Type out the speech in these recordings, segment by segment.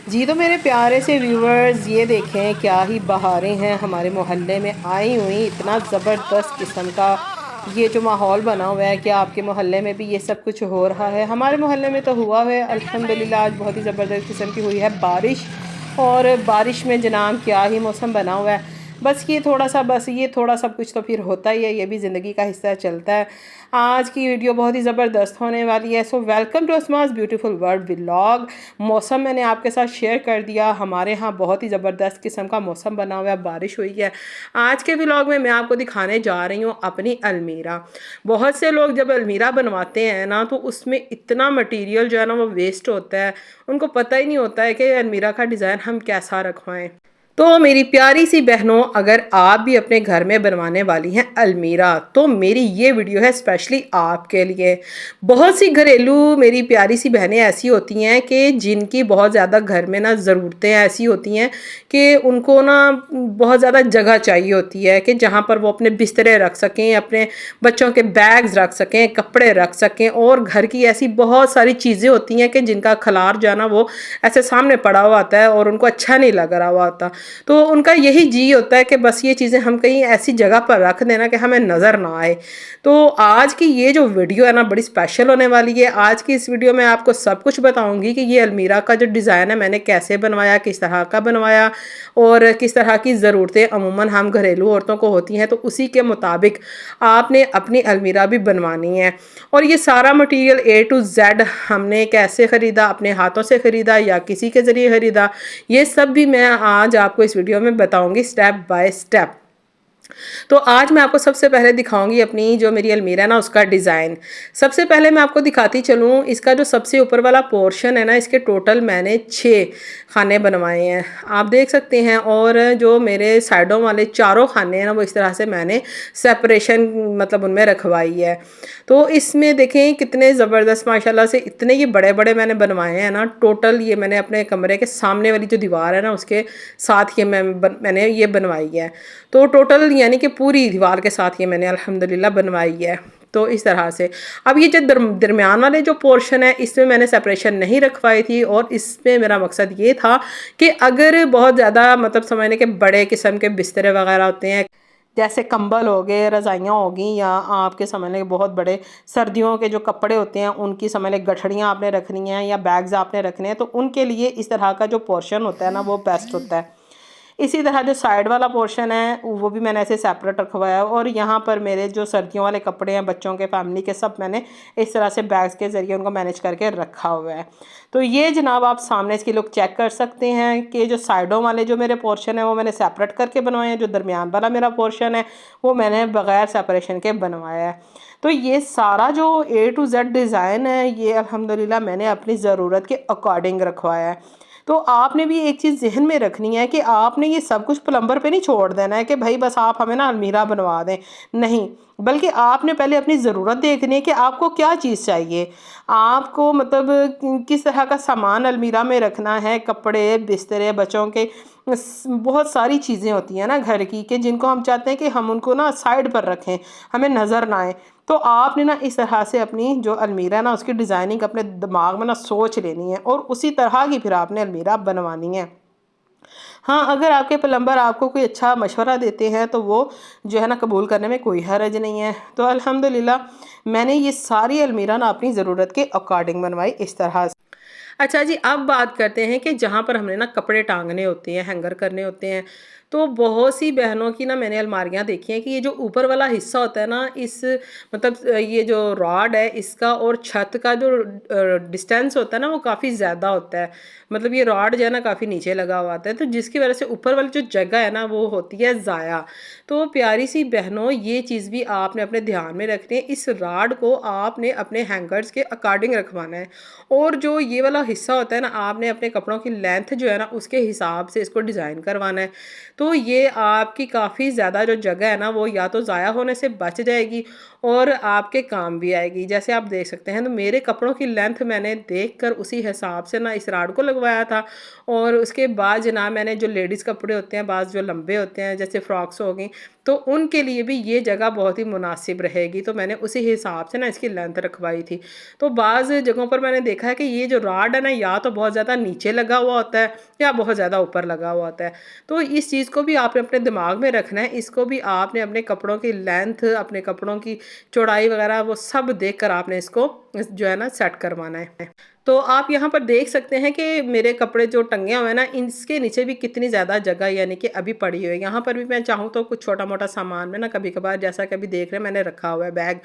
जी तो मेरे प्यारे से व्यूवर्स, ये देखें क्या ही बहारें हैं हमारे मोहल्ले में आई हुई। इतना ज़बरदस्त किस्म का ये जो माहौल बना हुआ है, क्या आपके मोहल्ले में भी ये सब कुछ हो रहा है? हमारे मोहल्ले में तो हुआ है अल्हम्दुलिल्लाह। आज बहुत ही ज़बरदस्त किस्म की हुई है बारिश। और बारिश में जनाब क्या ही मौसम बना हुआ है। बस ये थोड़ा सब कुछ तो फिर होता ही है, ये भी ज़िंदगी का हिस्सा चलता है। आज की वीडियो बहुत ही ज़बरदस्त होने वाली है। So welcome to Asma's beautiful world vlog. मौसम मैंने आपके साथ शेयर कर दिया। हमारे यहाँ बहुत ही ज़बरदस्त किस्म का मौसम बना हुआ है, बारिश हुई है। आज के व्लॉग में मैं आपको दिखाने जा रही हूँ अपनी अलमीरा। बहुत से लोग जब अलमीरा बनवाते हैं ना, तो उसमें इतना मटेरियल जो है ना वो वेस्ट होता है। उनको पता ही नहीं होता है कि अलमीरा का डिज़ाइन हम कैसा रखवाएं। तो मेरी प्यारी सी बहनों, अगर आप भी अपने घर में बनवाने वाली हैं अलमीरा, तो मेरी ये वीडियो है स्पेशली आपके लिए। बहुत सी घरेलू मेरी प्यारी सी बहनें ऐसी होती हैं कि जिनकी बहुत ज़्यादा घर में ना ज़रूरतें ऐसी होती हैं कि उनको ना बहुत ज़्यादा जगह चाहिए होती है कि जहाँ पर वो अपने बिस्तरे रख सकें, अपने बच्चों के बैग्स रख सकें, कपड़े रख सकें। और घर की ऐसी बहुत सारी चीज़ें होती हैं कि जिनका खलार जो है ना वो ऐसे सामने पड़ा हुआ आता है और उनको अच्छा नहीं लग रहा हुआ होता। तो उनका यही जी होता है कि बस ये चीज़ें हम कहीं ऐसी जगह पर रख देना कि हमें नज़र ना आए। तो आज की ये जो वीडियो है ना बड़ी स्पेशल होने वाली है। आज की इस वीडियो में आपको सब कुछ बताऊंगी कि ये अलमीरा का जो डिज़ाइन है मैंने कैसे बनवाया, किस तरह का बनवाया और किस तरह की ज़रूरतें अमूमन हम घरेलू औरतों को होती हैं, तो उसी के मुताबिक आपने अपनी अलमीरा भी बनवानी है। और ये सारा मटेरियल A to Z हमने कैसे ख़रीदा, अपने हाथों से ख़रीदा या किसी के ज़रिए ख़रीदा, ये सब भी मैं आज आपको इस वीडियो में बताऊंगी स्टेप बाय स्टेप। तो आज मैं आपको सबसे पहले दिखाऊंगी अपनी जो मेरी अलमीरा है ना उसका डिज़ाइन। सबसे पहले मैं आपको दिखाती चलूँ, इसका जो सबसे ऊपर वाला पोर्शन है ना, इसके टोटल मैंने 6 खाने बनवाए हैं, आप देख सकते हैं। और जो मेरे साइडों वाले चारों खाने हैं ना वो इस तरह से मैंने सेपरेशन मतलब उनमें रखवाई है। तो इसमें देखें कितने ज़बरदस्त माशाल्लाह से इतने ये बड़े बड़े मैंने बनवाए हैं ना। टोटल ये मैंने अपने कमरे के सामने वाली जो दीवार है ना उसके साथ ये मैंने ये बनवाई है। तो टोटल यानी कि पूरी दीवार के साथ ये मैंने अल्हम्दुलिल्लाह बनवाई है। तो इस तरह से अब ये जो दरमियान वाले जो पोर्शन है इसमें मैंने सेपरेशन नहीं रखवाई थी। और इसमें मेरा मकसद ये था कि अगर बहुत ज़्यादा मतलब समझने के बड़े किस्म के बिस्तरे वगैरह होते हैं, जैसे कंबल हो गए, रज़ाइयाँ हो गई, या आपके समझ लें बहुत बड़े सर्दियों के जो कपड़े होते हैं उनकी समझ लें गठड़ियाँ आपने रखनी हैं या बैग्स आपने रखने हैं, तो उनके लिए इस तरह का जो पोर्शन होता है ना वो बेस्ट होता है। इसी तरह जो साइड वाला पोर्शन है वो भी मैंने ऐसे सेपरेट रखवाया है। और यहाँ पर मेरे जो सर्दियों वाले कपड़े हैं बच्चों के, फैमिली के, सब मैंने इस तरह से बैग्स के ज़रिए उनको मैनेज करके रखा हुआ है। तो ये जनाब आप सामने इसकी लुक चेक कर सकते हैं कि जो साइडों वाले जो मेरे पोर्शन है वो मैंने सेपरेट करके बनवाए हैं, जो दरमियान वाला मेरा पोर्शन है वो मैंने बग़ैर सेपरेशन के बनवाया है। तो ये सारा जो A to Z डिज़ाइन है ये अल्हम्दुलिल्लाह मैंने अपनी ज़रूरत के अकॉर्डिंग रखवाया है। तो आपने भी एक चीज़ जहन में रखनी है कि आपने ये सब कुछ प्लम्बर पे नहीं छोड़ देना है कि भाई बस आप हमें ना अलमीरा बनवा दें, नहीं। बल्कि आपने पहले अपनी ज़रूरत देखनी है कि आपको क्या चीज़ चाहिए, आपको मतलब किस तरह का सामान अलमीरा में रखना है। कपड़े, बिस्तरे, बच्चों के बहुत सारी चीज़ें होती हैं ना घर की कि जिनको हम चाहते हैं कि हम उनको ना साइड पर रखें, हमें नज़र ना आए। तो आपने ना इस तरह से अपनी जो अलमीरा है ना उसकी डिज़ाइनिंग अपने दिमाग में ना सोच लेनी है और उसी तरह की फिर आपने अलमीरा बनवानी है। हाँ, अगर आपके प्लम्बर आपको कोई अच्छा मशवरा देते हैं तो वो जो है ना कबूल करने में कोई हर्ज नहीं है। तो अल्हम्दुलिल्लाह मैंने ये सारी अलमीरा ना अपनी ज़रूरत के अकॉर्डिंग बनवाई इस तरह से। अच्छा जी, अब बात करते हैं कि जहाँ पर हमने ना कपड़े टांगने होते हैं, हैंगर करने होते हैं, तो बहुत सी बहनों की ना मैंने अलमारियाँ देखी हैं कि ये जो ऊपर वाला हिस्सा होता है ना, इस मतलब ये जो रॉड है इसका और छत का जो डिस्टेंस होता है ना वो काफ़ी ज़्यादा होता है। मतलब ये रॉड जो है ना काफ़ी नीचे लगा हुआ आता है, तो जिसकी वजह से ऊपर वाली जो जगह है ना वो होती है ज़ाया। तो प्यारी सी बहनों, ये चीज़ भी आपने अपने ध्यान में रखनी है। इस रॉड को आपने अपने हैंगर्स के अकॉर्डिंग रखवाना है। और जो ये वाला हिस्सा होता है ना, आपने अपने कपड़ों की लेंथ जो है ना उसके हिसाब से इसको डिज़ाइन करवाना है। तो तो ये आपकी काफ़ी ज़्यादा जो जगह है ना वो या तो ज़ाया होने से बच जाएगी और आपके काम भी आएगी। जैसे आप देख सकते हैं तो मेरे कपड़ों की लेंथ मैंने देखकर उसी हिसाब से ना इस राड को लगवाया था। और उसके बाद जनाब मैंने जो लेडीज़ कपड़े होते हैं बाज़ जो लंबे होते हैं जैसे फ़्रॉक्स हो गई, तो उनके लिए भी ये जगह बहुत ही मुनासिब रहेगी, तो मैंने उसी हिसाब से ना इसकी लेंथ रखवाई थी। तो बाज़ जगहों पर मैंने देखा है कि ये जो राड है ना या तो बहुत ज़्यादा नीचे लगा हुआ होता है या बहुत ज़्यादा ऊपर लगा हुआ होता है। तो इस चीज़ को भी आपने अपने दिमाग में रखना है, इसको भी आपने अपने कपड़ों की लेंथ, अपने कपड़ों की चौड़ाई वगैरह वो सब देख कर आपने इसको जो है ना सेट करवाना है। तो आप यहाँ पर देख सकते हैं कि मेरे कपड़े जो टंगे हुए हैं ना इसके नीचे भी कितनी ज़्यादा जगह यानी कि अभी पड़ी हुई है। यहाँ पर भी मैं चाहूँ तो कुछ छोटा मोटा सामान में ना कभी कभार जैसा कि अभी देख रहे हैं मैंने रखा हुआ है बैग,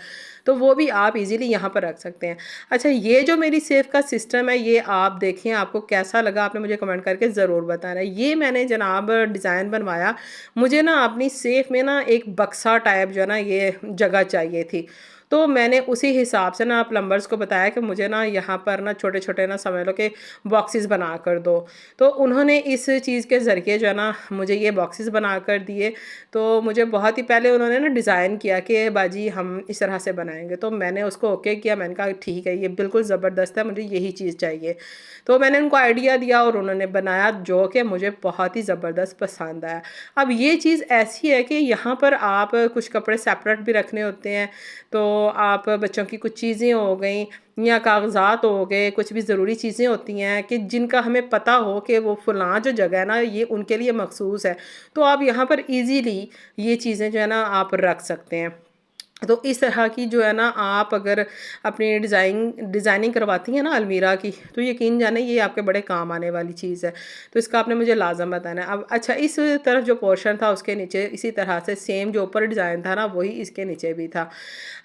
तो वो भी आप इजीली यहाँ पर रख सकते हैं। अच्छा, ये जो मेरी सेफ का सिस्टम है ये आप देखें, आपको कैसा लगा आपने मुझे कमेंट करके ज़रूर बताना है। ये मैंने जनाब डिज़ाइन बनवाया, मुझे ना अपनी सेफ में ना एक बक्सा टाइप जो है ना ये जगह चाहिए थी, तो मैंने उसी हिसाब से ना प्लम्बर्स को बताया कि मुझे ना यहाँ पर ना छोटे छोटे ना समझ लो कि बॉक्सेस बना कर दो। तो उन्होंने इस चीज़ के ज़रिए जो है ना मुझे ये बॉक्सेस बना कर दिए। तो मुझे बहुत ही पहले उन्होंने ना डिज़ाइन किया कि बाजी हम इस तरह से बनाएंगे, तो मैंने उसको ओके किया, मैंने कहा ठीक है ये बिल्कुल ज़बरदस्त है, मुझे यही चीज़ चाहिए। तो मैंने उनको आइडिया दिया और उन्होंने बनाया जो कि मुझे बहुत ही ज़बरदस्त पसंद आया। अब ये चीज़ ऐसी है कि यहाँ पर आप कुछ कपड़े सेपरेट भी रखने होते हैं, तो आप बच्चों की कुछ चीज़ें हो गई या कागज़ात हो गए, कुछ भी ज़रूरी चीज़ें होती हैं कि जिनका हमें पता हो कि वो फ़लाँ जो जगह है ना ये उनके लिए मखसूस है, तो आप यहाँ पर इजीली ये चीज़ें जो है ना आप रख सकते हैं। तो इस तरह की जो है ना आप अगर अपनी डिज़ाइनिंग करवाती हैं ना अलमीरा की, तो यकीन जाने ये आपके बड़े काम आने वाली चीज़ है। तो इसका आपने मुझे लाज़म बताना है। अब अच्छा, इस तरफ जो पोर्शन था उसके नीचे इसी तरह से सेम जो ऊपर डिज़ाइन था ना वही इसके नीचे भी था।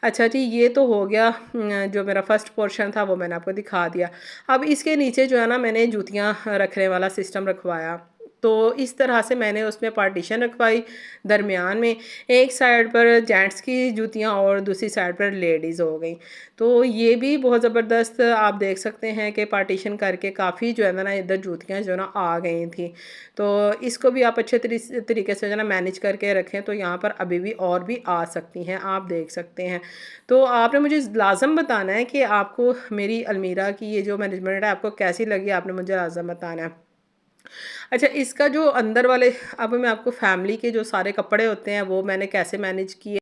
अच्छा जी, ये तो हो गया जो मेरा फर्स्ट पोर्शन था वो मैंने आपको दिखा दिया। अब इसके नीचे जो है ना मैंने जूतियाँ रखने वाला सिस्टम रखवाया। तो इस तरह से मैंने उसमें पार्टीशन रखवाई, दरमियान में एक साइड पर जेंट्स की जूतियाँ और दूसरी साइड पर लेडीज़ हो गई। तो ये भी बहुत ज़बरदस्त आप देख सकते हैं कि पार्टीशन करके काफ़ी जो है ना इधर जूतियाँ जो ना आ गई थी। तो इसको भी आप अच्छे तरीके से जो ना मैनेज करके रखें, तो यहाँ पर अभी भी और भी आ सकती हैं, आप देख सकते हैं। तो आपने मुझे लाज़म बताना है कि आपको मेरी अलमीरा की ये जो मैनेजमेंट है आपको कैसी लगी, आपने मुझे लाज़म बताना है। अच्छा, इसका जो अंदर वाले, अब मैं आपको फैमिली के जो सारे कपड़े होते हैं वो मैंने कैसे मैनेज किए,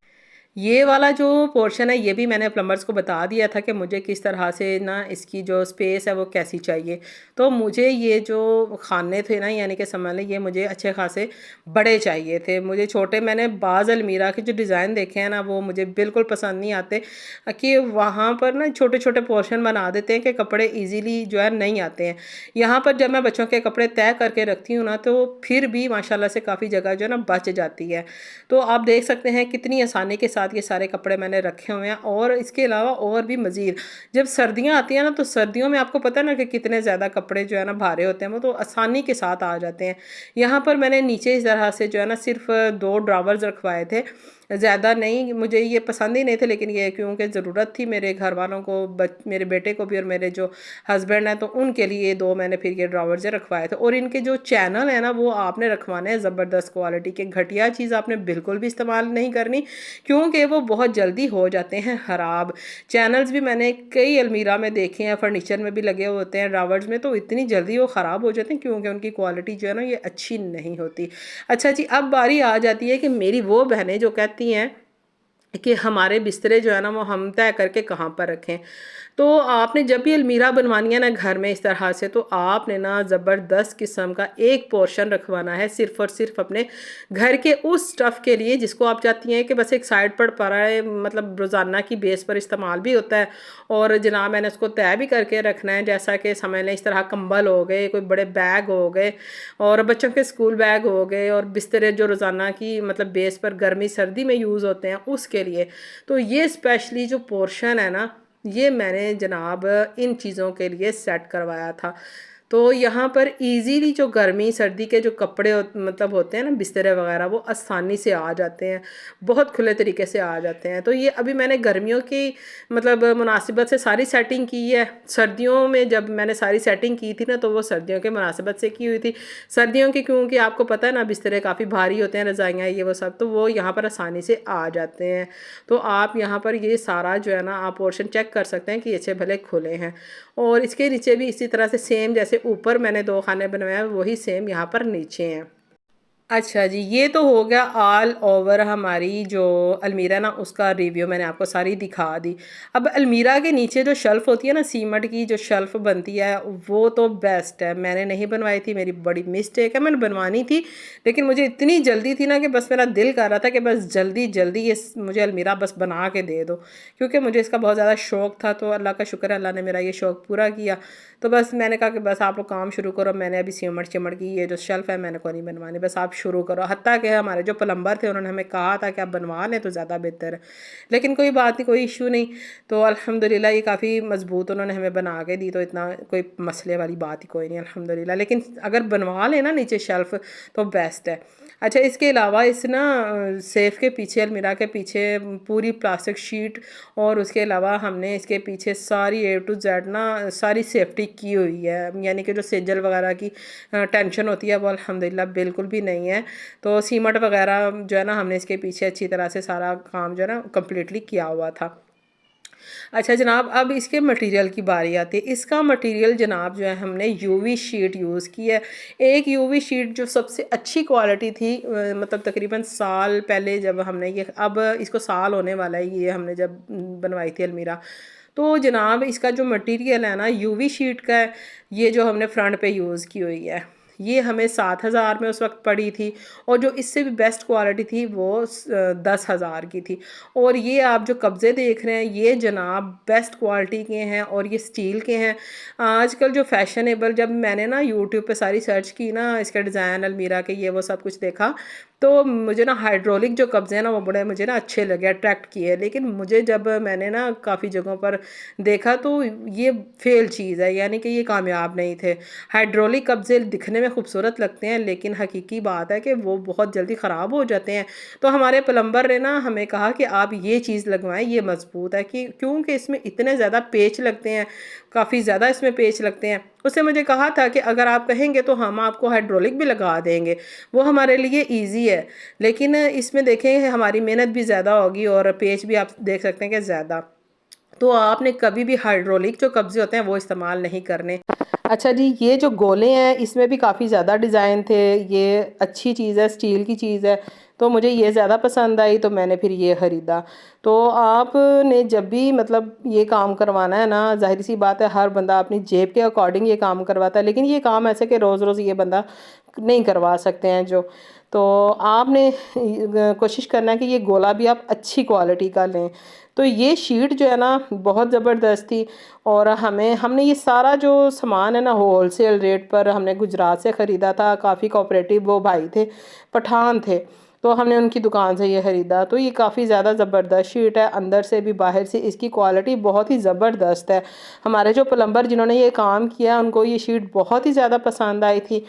ये वाला जो पोर्शन है ये भी मैंने प्लम्बर्स को बता दिया था कि मुझे किस तरह से ना इसकी जो स्पेस है वो कैसी चाहिए। तो मुझे ये जो खाने थे ना यानी कि समझ लें ये मुझे अच्छे खासे बड़े चाहिए थे, मुझे छोटे, मैंने बाज़ अलमीरा के जो डिज़ाइन देखे हैं ना वो मुझे बिल्कुल पसंद नहीं आते कि वहाँ पर ना छोटे छोटे पोर्शन बना देते हैं कि कपड़े ईज़िली जो है नहीं आते हैं। यहाँ पर जब मैं बच्चों के कपड़े तय करके रखती हूँ ना तो फिर भी माशाल्लाह से काफ़ी जगह जो है ना बच जाती है। तो आप देख सकते हैं कितनी आसानी के साथ ये सारे कपड़े मैंने रखे हुए हैं। और इसके अलावा और भी मज़ीद जब सर्दियाँ आती हैं ना तो सर्दियों में आपको पता है ना कि कितने ज़्यादा कपड़े जो है ना भारे होते हैं, वो तो आसानी के साथ आ जाते हैं। यहाँ पर मैंने नीचे इस तरह से जो है ना सिर्फ 2 ड्रावर्स रखवाए थे, ज़्यादा नहीं, मुझे ये पसंद ही नहीं थे, लेकिन ये क्योंकि ज़रूरत थी मेरे घर वालों को, मेरे बेटे को भी और मेरे जो हस्बैंड हैं तो उनके लिए 2 मैंने फिर ये ड्रावर्स रखवाए थे। और इनके जो चैनल है ना वो आपने रखवाने हैं ज़बरदस्त क्वालिटी के, घटिया चीज़ आपने बिल्कुल भी इस्तेमाल नहीं करनी क्योंकि वो बहुत जल्दी हो जाते हैं ख़राब। चैनल्स भी मैंने कई अलमीरा में देखे हैं, फर्नीचर में भी लगे होते हैं ड्रावर्स में, तो इतनी जल्दी वो ख़राब हो जाते हैं क्योंकि उनकी क्वालिटी जो है ना ये अच्छी नहीं होती। अच्छा जी, अब बारी आ जाती है कि मेरी वो बहनें जो कहती हैं कि हमारे बिस्तरे जो है ना वो हम तय करके कहाँ पर रखें। तो आपने जब भी अलमीरा बनवानी है ना घर में इस तरह से, तो आपने ना ज़बरदस्त किस्म का एक पोर्शन रखवाना है सिर्फ़ और सिर्फ अपने घर के उस स्टफ़ के लिए जिसको आप चाहती हैं कि बस एक साइड पर पड़ा है, मतलब रोज़ाना की बेस पर इस्तेमाल भी होता है और जनाब मैंने उसको तय भी करके रखना है। जैसा कि समझ लें इस तरह कंबल हो गए, कोई बड़े बैग हो गए और बच्चों के स्कूल बैग हो गए और बिस्तरे जो रोज़ाना की मतलब बेस पर गर्मी सर्दी में यूज़ होते हैं उसके लिए। तो ये स्पेशली जो पोर्शन है ना ये मैंने जनाब इन चीज़ों के लिए सेट करवाया था। तो यहाँ पर इजीली जो गर्मी सर्दी के जो कपड़े मतलब होते हैं ना, बिस्तरे वगैरह, वो आसानी से आ जाते हैं, बहुत खुले तरीके से आ जाते हैं। तो ये अभी मैंने गर्मियों की मतलब मुनासिबत से सारी सेटिंग की है। सर्दियों में जब मैंने सारी सेटिंग की थी ना, तो वो सर्दियों के मुनासिबत से की हुई थी। सर्दियों की क्योंकि आपको पता है ना, बिस्तरे काफ़ी भारी होते हैं, रज़ाइयाँ ये वो सब, तो वो यहाँ पर आसानी से आ जाते हैं। तो आप यहाँ पर ये सारा जो है ना, आप पोर्शन चेक कर सकते हैं कि अच्छे भले खुले हैं। और इसके नीचे भी इसी तरह से सेम, जैसे ऊपर मैंने 2 खाने बनवाए, वही सेम यहाँ पर नीचे हैं। अच्छा जी, ये तो हो गया ऑल ओवर हमारी जो अलमीरा ना, उसका रिव्यू मैंने आपको सारी दिखा दी। अब अलमीरा के नीचे जो शेल्फ़ होती है ना, सीमेंट की जो शेल्फ़ बनती है, वो तो बेस्ट है। मैंने नहीं बनवाई थी, मेरी बड़ी मिस्टेक है, मैंने बनवानी थी, लेकिन मुझे इतनी जल्दी थी ना कि बस मेरा दिल कर रहा था कि बस जल्दी जल्दी ये मुझे अलमीरा बस बना के दे दो, क्योंकि मुझे इसका बहुत ज़्यादा शौक़ था। तो अल्लाह का शुक्र है, अल्लाह ने मेरा ये शौक़ पूरा किया। तो बस मैंने कहा कि बस आप लोग काम शुरू करो, मैंने अभी सीमेंट चिमट की ये जो शेल्फ़ है मैंने को नहीं बनवानी, बस आप शुरू करो। हत्ता कि हमारे जो प्लम्बर थे उन्होंने हमें कहा था कि आप बनवा लें तो ज़्यादा बेहतर है, लेकिन कोई बात नहीं, कोई इशू नहीं। तो अल्हम्दुलिल्लाह ये काफ़ी मज़बूत उन्होंने हमें बना के दी, तो इतना कोई मसले वाली बात ही कोई नहीं अल्हम्दुलिल्लाह। लेकिन अगर बनवा लें ना नीचे शेल्फ़, तो बेस्ट है। अच्छा, इसके अलावा इस ना सेफ़ के पीछे, अलमीरा के पीछे पूरी प्लास्टिक शीट, और उसके अलावा हमने इसके पीछे सारी ए टू जेड ना सारी सेफ्टी की हुई है, यानी कि जो सेजल वगैरह की टेंशन होती है वो अल्हम्दुलिल्लाह बिल्कुल भी नहीं है। तो सीमेंट वगैरह जो है ना, हमने इसके पीछे अच्छी तरह से सारा काम जो है ना कम्प्लीटली किया हुआ था। अच्छा जनाब, अब इसके मटेरियल की बारी आती है। इसका मटेरियल जनाब जो है, हमने यूवी शीट यूज़ की है। एक यूवी शीट जो सबसे अच्छी क्वालिटी थी, मतलब तकरीबन साल पहले जब हमने ये, अब इसको साल होने वाला है, ये हमने जब बनवाई थी अलमीरा। तो जनाब इसका जो मटेरियल है ना, यूवी शीट का है, ये जो हमने फ्रंट पे यूज़ की हुई है, ये हमें 7,000 में उस वक्त पड़ी थी, और जो इससे भी बेस्ट क्वालिटी थी वो 10,000 की थी। और ये आप जो कब्ज़े देख रहे हैं, ये जनाब बेस्ट क्वालिटी के हैं, और ये स्टील के हैं। आजकल जो फैशनेबल, जब मैंने ना यूट्यूब पे सारी सर्च की ना, इसके डिज़ाइन अलमीरा के ये वो सब कुछ देखा, तो मुझे ना हाइड्रोलिक जो कब्ज़े हैं ना, वो बड़े मुझे ना अच्छे लगे, अट्रैक्ट किए। लेकिन मुझे जब मैंने ना काफ़ी जगहों पर देखा, तो ये फेल चीज़ है, यानी कि ये कामयाब नहीं थे। हाइड्रोलिक कब्ज़े दिखने में खूबसूरत लगते हैं, लेकिन हकीकी बात है कि वो बहुत जल्दी ख़राब हो जाते हैं। तो हमारे प्लम्बर ने ना हमें कहा कि आप ये चीज़ लगवाएं, ये मज़बूत है, कि क्योंकि इसमें इतने ज़्यादा पेच लगते हैं, काफ़ी ज़्यादा इसमें पेच लगते हैं। उसने मुझे कहा था कि अगर आप कहेंगे तो हम आपको हाइड्रोलिक भी लगा देंगे, वो हमारे लिए ईजी है। लेकिन इसमें देखें, हमारी मेहनत भी ज़्यादा होगी, और पेच भी आप देख सकते हैं कि ज़्यादा। तो आपने कभी भी हाइड्रोलिक जो कब्ज़े होते हैं वो इस्तेमाल नहीं करने। अच्छा जी, ये जो गोले हैं, इसमें भी काफ़ी ज़्यादा डिज़ाइन थे। ये अच्छी चीज़ है, स्टील की चीज़ है, तो मुझे ये ज़्यादा पसंद आई, तो मैंने फिर ये ख़रीदा। तो आपने जब भी मतलब ये काम करवाना है ना, ज़ाहिर सी बात है, हर बंदा अपनी जेब के अकॉर्डिंग ये काम करवाता है, लेकिन ये काम ऐसे कि रोज़ रोज़ ये बंदा नहीं करवा सकते हैं जो। तो आपने कोशिश करना है कि ये गोला भी आप अच्छी क्वालिटी का लें। तो ये शीट जो है ना, बहुत ज़बरदस्त थी, और हमने ये सारा जो सामान है ना, होलसेल रेट पर हमने गुजरात से ख़रीदा था। काफ़ी कोऑपरेटिव वो भाई थे, पठान थे, तो हमने उनकी दुकान से ये ख़रीदा। तो ये काफ़ी ज़्यादा ज़बरदस्त शीट है, अंदर से भी बाहर से इसकी क्वालिटी बहुत ही ज़बरदस्त है। हमारे जो प्लम्बर जिन्होंने ये काम किया, उनको ये शीट बहुत ही ज़्यादा पसंद आई थी।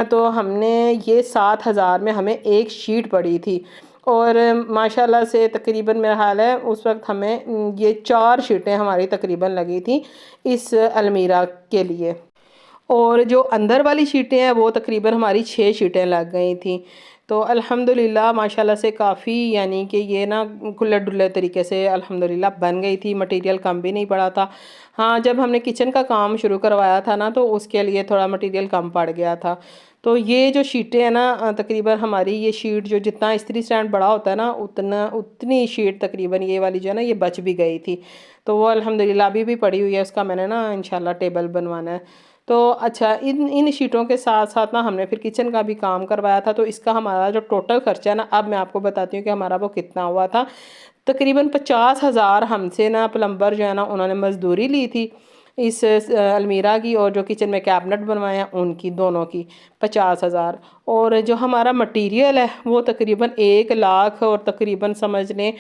तो हमने ये 7,000 में हमें एक शीट पड़ी थी, और माशाल्लाह से तकरीबन मेरा हाल है, उस वक्त हमें ये 4 शीटें हमारी तकरीबन लगी थी इस अलमीरा के लिए। और जो अंदर वाली शीटें हैं, वो तकरीबन हमारी 6 शीटें लग गई थी। तो अल्हम्दुलिल्लाह माशाल्लाह से काफ़ी, यानी कि ये ना खुले डुले तरीके से अल्हम्दुलिल्लाह बन गई थी, मटेरियल कम भी नहीं पड़ा था। हाँ, जब हमने किचन का काम शुरू करवाया था ना, तो उसके लिए थोड़ा मटेरियल कम पड़ गया था। तो ये जो शीटें हैं ना, तकरीबन हमारी ये शीट जो, जितना इस्त्री स्टैंड बड़ा होता है ना, उतनी शीट तकरीबन ये वाली जो है ना, ये बच भी गई थी। तो वो अल्हम्दुलिल्लाह अभी भी पड़ी हुई है, उसका मैंने ना इंशाल्लाह टेबल बनवाना है। तो अच्छा, इन इन शीटों के साथ साथ ना हमने फिर किचन का भी काम करवाया था। तो इसका हमारा जो टोटल खर्चा है ना, अब मैं आपको बताती हूँ कि हमारा वो कितना हुआ था। तकरीबन 50,000 हमसे ना प्लम्बर जो है ना, उन्होंने मज़दूरी ली थी इस अलमीरा की, और जो किचन में कैबिनेट बनवाए हैं उनकी, दोनों की 50,000। और जो हमारा मटेरियल है वो तकरीबन 1 लाख, और तकरीबन समझ लें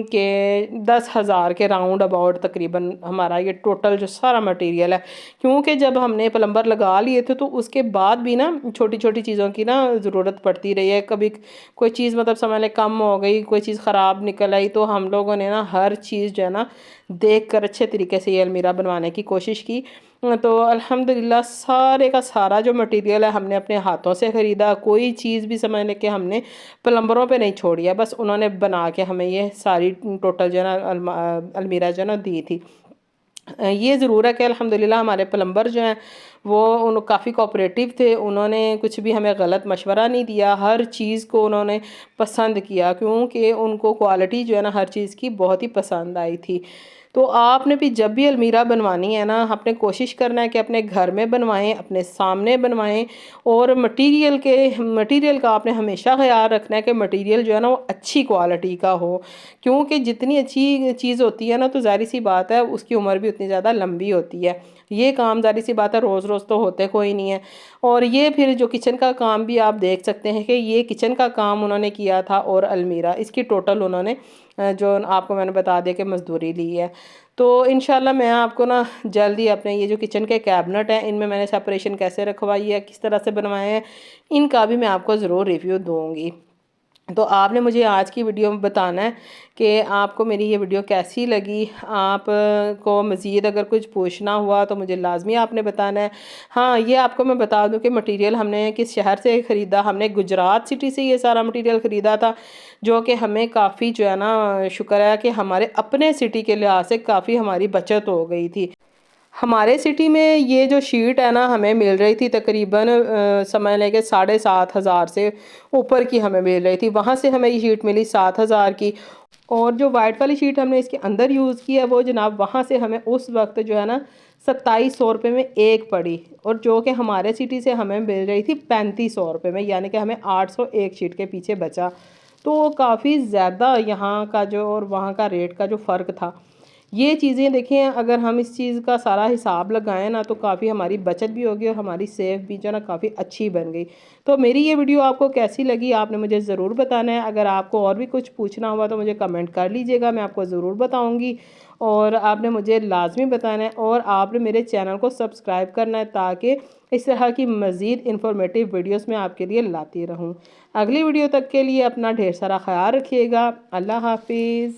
कि 10,000 के राउंड अबाउट तकरीबन हमारा ये टोटल जो सारा मटेरियल है। क्योंकि जब हमने प्लम्बर लगा लिए थे तो उसके बाद भी ना छोटी छोटी चीज़ों की ना ज़रूरत पड़ती रही है। कभी कोई चीज़ मतलब समझ लें कम हो गई, कोई चीज़ ख़राब निकल आई, तो हम लोगों ने ना हर चीज़ जो है ना देख कर अच्छे तरीके से ये अलमीरा बनवाने की कोशिश की। तो अल्हम्दुलिल्लाह सारे का सारा जो मटेरियल है हमने अपने हाथों से ख़रीदा। कोई चीज़ भी समझ लें कि हमने प्लम्बरों पे नहीं छोड़ी है, बस उन्होंने बना के हमें ये सारी टोटल जो है ना अलमीरा जो है ना दी थी। ये ज़रूर है कि अल्हम्दुलिल्लाह हमारे प्लम्बर जो हैं वो उन काफ़ी कोऑपरेटिव थे। उन्होंने कुछ भी हमें गलत मशवरा नहीं दिया, हर चीज़ को उन्होंने पसंद किया, क्योंकि उनको क्वालिटी जो है ना हर चीज़ की बहुत ही पसंद आई थी। तो आपने भी जब भी अलमीरा बनवानी है ना, आपने कोशिश करना है कि अपने घर में बनवाएं, अपने सामने बनवाएं। और मटेरियल का आपने हमेशा ख्याल रखना है कि मटेरियल जो है ना वो अच्छी क्वालिटी का हो, क्योंकि जितनी अच्छी चीज़ होती है ना तो ज़ाहिर सी बात है उसकी उम्र भी उतनी ज़्यादा लंबी होती है। ये काम ज़ाहिर सी बात है रोज़ रोज़ तो होते कोई नहीं है। और ये फिर जो किचन का काम भी आप देख सकते हैं कि ये किचन का काम उन्होंने किया था और अलमीरा इसकी टोटल उन्होंने जो आपको मैंने बता दिया कि मज़दूरी ली है। तो इंशाल्लाह मैं आपको ना जल्दी अपने ये जो किचन के कैबिनेट हैं इनमें मैंने सेपरेशन कैसे रखवाई है, किस तरह से बनवाए हैं, इनका भी मैं आपको ज़रूर रिव्यू दूँगी। तो आपने मुझे आज की वीडियो में बताना है कि आपको मेरी ये वीडियो कैसी लगी। आप को मज़ीद अगर कुछ पूछना हुआ तो मुझे लाजमी आपने बताना है। हाँ, ये आपको मैं बता दूं कि मटेरियल हमने किस शहर से ख़रीदा। हमने गुजरात सिटी से ये सारा मटेरियल ख़रीदा था, जो कि हमें काफ़ी जो है ना शुक्र है कि हमारे अपने सिटी के लिहाज से काफ़ी हमारी बचत हो गई थी। हमारे सिटी में ये जो शीट है ना हमें मिल रही थी तकरीबन समझ लें कि 7,500 से ऊपर की हमें मिल रही थी। वहाँ से हमें ये शीट मिली 7,000 की। और जो वाइट वाली शीट हमने इसके अंदर यूज़ की है वो जनाब वहाँ से हमें उस वक्त जो है ना 2,700 रुपये में एक पड़ी, और जो कि हमारे सिटी से हमें मिल रही थी 3,500 रुपये में, यानी कि हमें 800 एक शीट के पीछे बचा। तो काफ़ी ज़्यादा यहाँ का जो और वहाँ का रेट का जो फ़र्क था। ये चीज़ें देखें, अगर हम इस चीज़ का सारा हिसाब लगाएं ना तो काफ़ी हमारी बचत भी होगी और हमारी सेव भी जो ना काफ़ी अच्छी बन गई। तो मेरी ये वीडियो आपको कैसी लगी आपने मुझे ज़रूर बताना है। अगर आपको और भी कुछ पूछना हुआ तो मुझे कमेंट कर लीजिएगा, मैं आपको ज़रूर बताऊँगी। और आपने मुझे लाजमी बताना है और आपने मेरे चैनल को सब्सक्राइब करना है ताकि इस तरह की मज़ीद इंफॉर्मेटिव वीडियोस मैं आपके लिए लाती रहूँ। अगली वीडियो तक के लिए अपना ढेर सारा ख्याल रखिएगा। अल्लाह हाफिज़।